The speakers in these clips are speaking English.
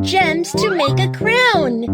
gems to make a crown.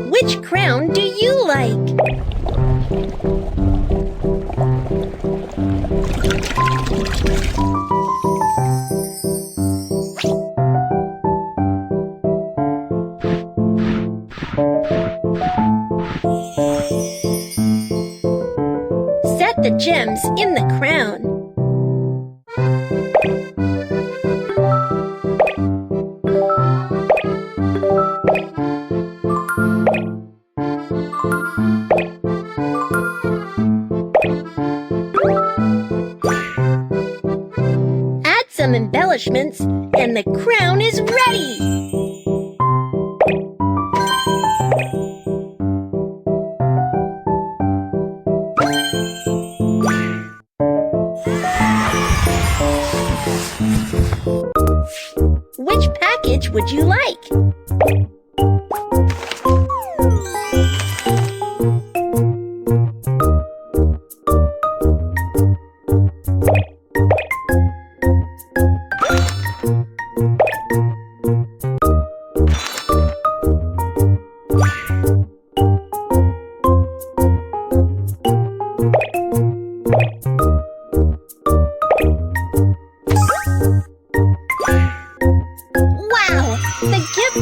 Which crown do you like? Set the gems in the crown. Add some embellishments and the crown is ready! Which package would you like?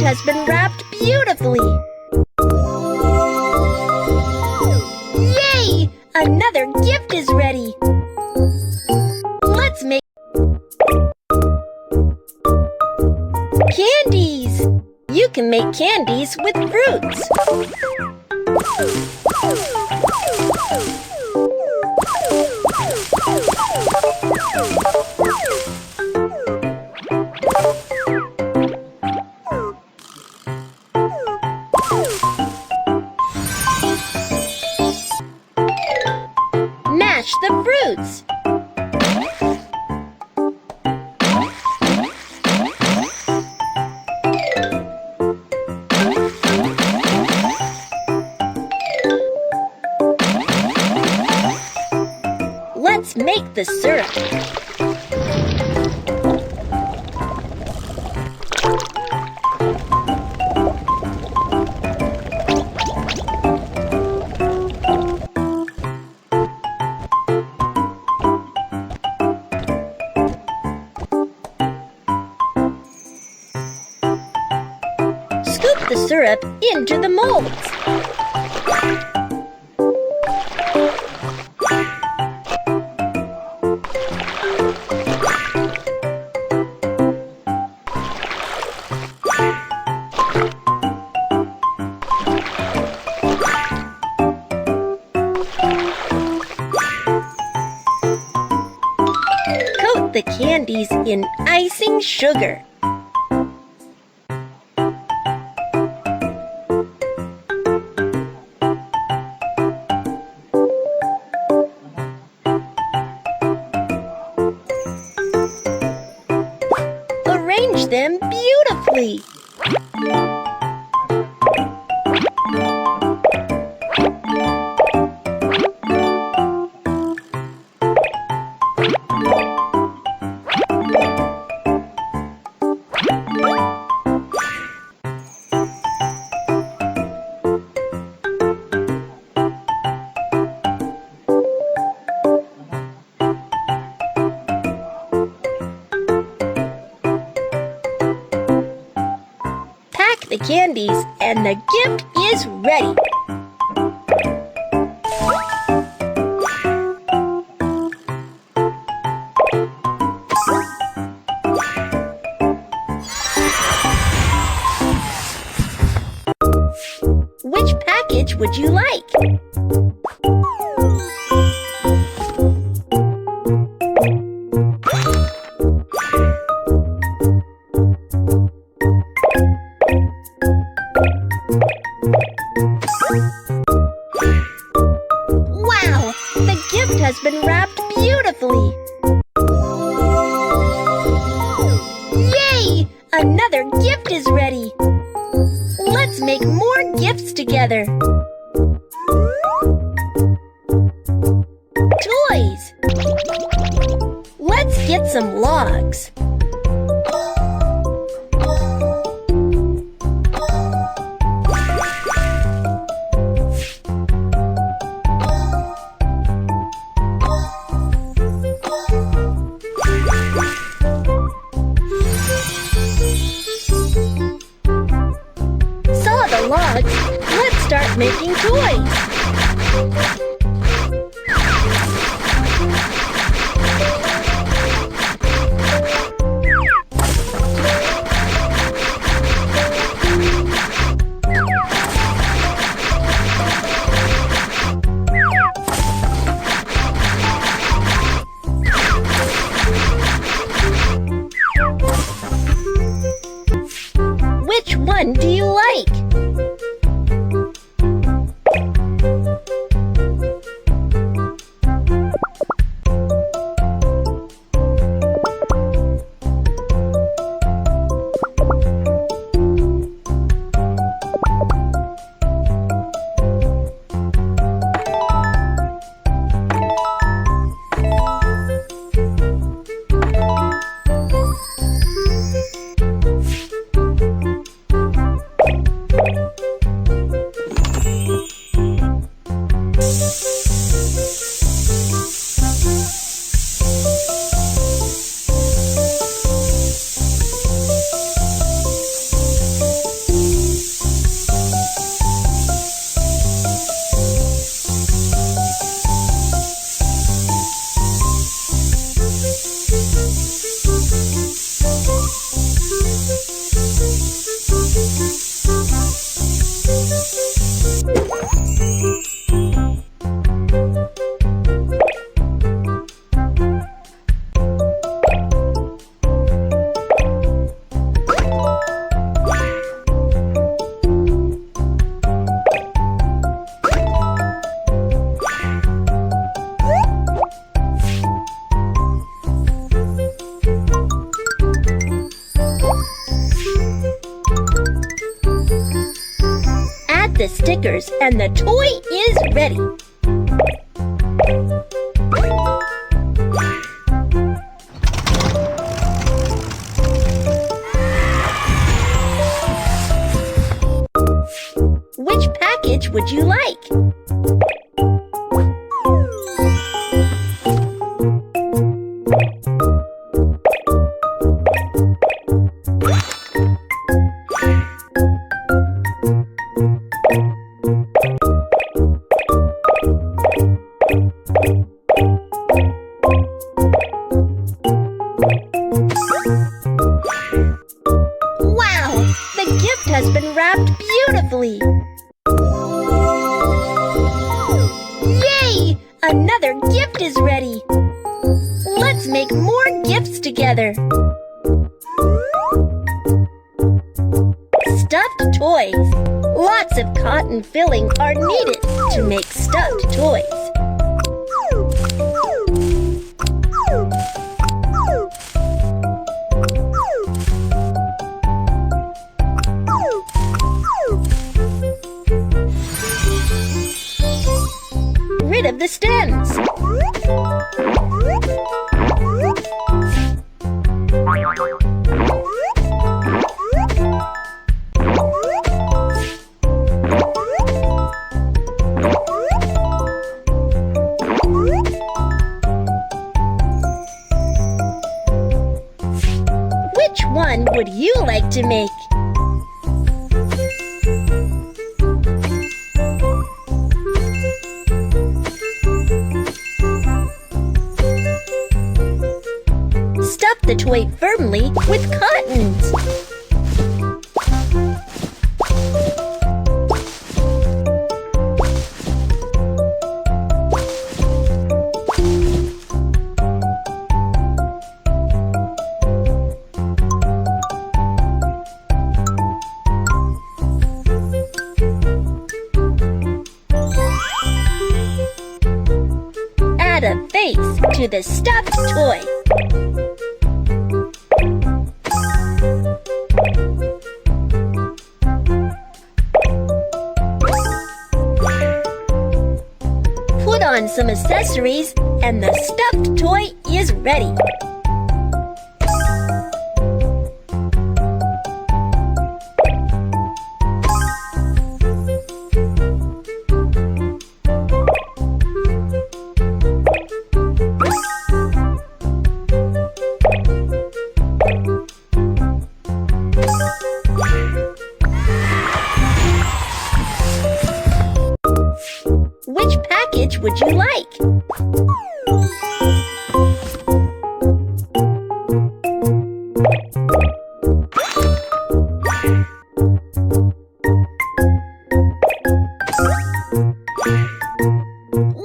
Has been wrapped beautifully. Yay! Another gift is ready. Let's make candies. You can make candies with fruits. Mash the fruits. Let's make the syrup. Scoop the syrup into the molds. Coat the candies in icing sugar. Arrange them beautifully. candies, and the gift is ready. Which package would you like? Wow! The gift has been wrapped beautifully! Yay! Another gift is ready! Let's make more gifts together! Toys! Let's get some logs. Saw the logs. Let's start making toys. Which one do you like? The stickers and the toy is ready. Which package would you like? Wow! The gift has been wrapped beautifully! Yay! Another gift is ready! Let's make more gifts together! Stuffed toys! Lots of cotton filling are needed to make stuffed toys. Rid of the stems. Which one would you like to make? the toy firmly with cottons. Add a face to the stuffed toy. Put on some accessories and the stuffed toy is ready. Which package would you like?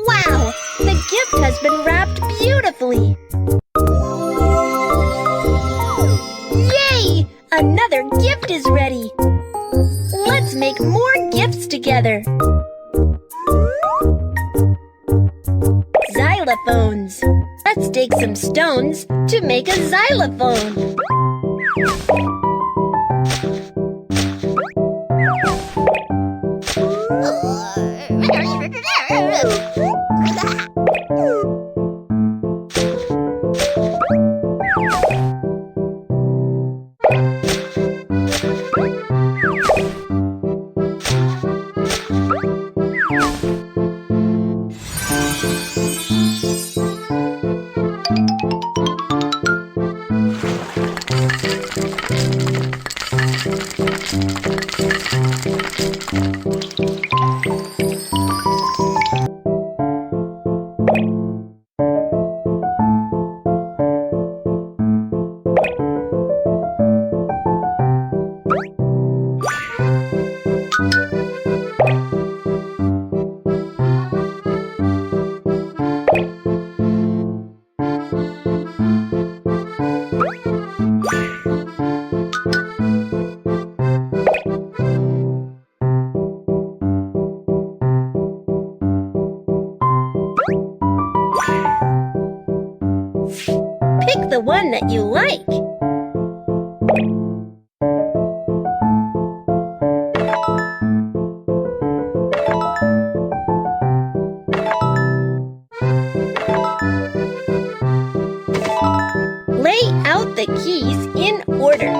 Wow! The gift has been wrapped beautifully! Yay! Another gift is ready! Let's make more gifts together! Xylophones. Let's dig some stones to make a xylophone. Pick the one that you like. Lay out the keys in order.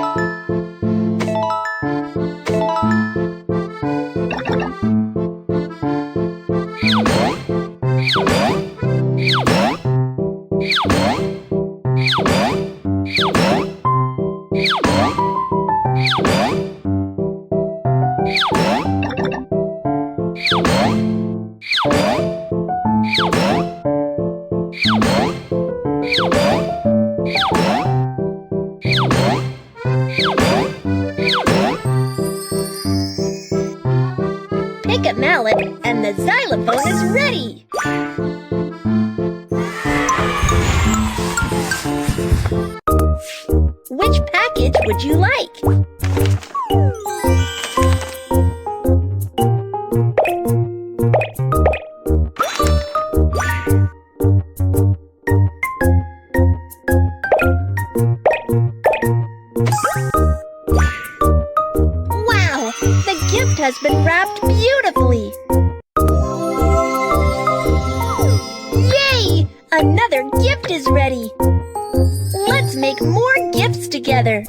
Pick a mallet and the xylophone is ready! Which package would you like? Wow! The gift has been wrapped beautifully! Yay! Another gift is ready! Let's make more gifts together!